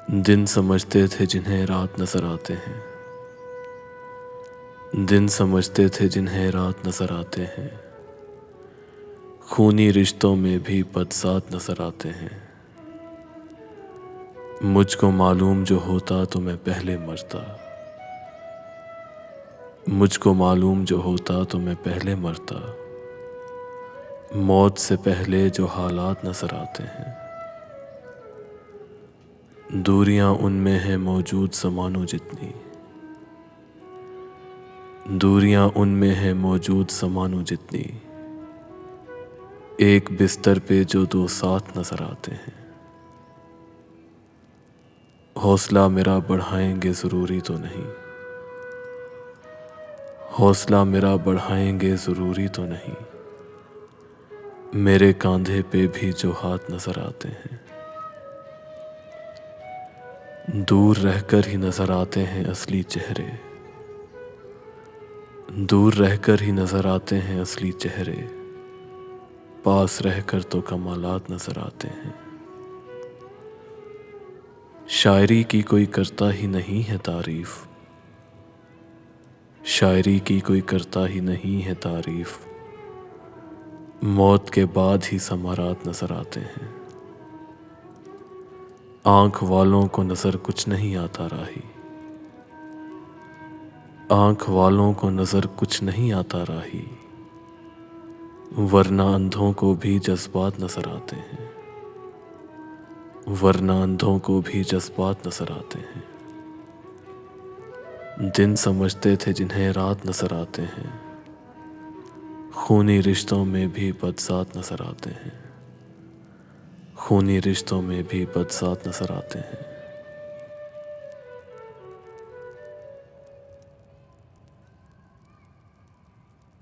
दिन समझते थे जिन्हें रात नजर आते हैं, दिन समझते थे जिन्हें रात नजर आते हैं। खूनी रिश्तों में भी बदसात नजर आते हैं। मुझको मालूम जो होता तो मैं पहले मरता, मुझको मालूम जो होता तो मैं पहले मरता। मौत से पहले जो हालात नजर आते हैं, दूरियां उनमें है मौजूद समानों जितनी, दूरियां उनमें है मौजूद समानों जितनी। एक बिस्तर पे जो दो साथ नजर आते हैं। हौसला मेरा बढ़ाएंगे ज़रूरी तो नहीं, हौसला मेरा बढ़ाएंगे ज़रूरी तो नहीं। मेरे कांधे पे भी जो हाथ नजर आते हैं, दूर रहकर ही नजर आते हैं असली चेहरे, दूर रहकर ही नजर आते हैं असली चेहरे। पास रहकर तो कमालात नजर आते हैं। शायरी की कोई करता ही नहीं है तारीफ, शायरी की कोई करता ही नहीं है तारीफ। मौत के बाद ही समारात नजर आते हैं। आंख वालों को नजर कुछ नहीं आता राही, आंख वालों को नजर कुछ नहीं आता राही। वरना अंधों को भी जज्बात नजर आते हैं, वरना अंधों को भी जज्बात नजर आते हैं। दिन समझते थे जिन्हें रात नजर आते हैं। खूनी रिश्तों में भी बदसात नजर आते हैं, खूनी रिश्तों में भी बदसात नजर आते हैं।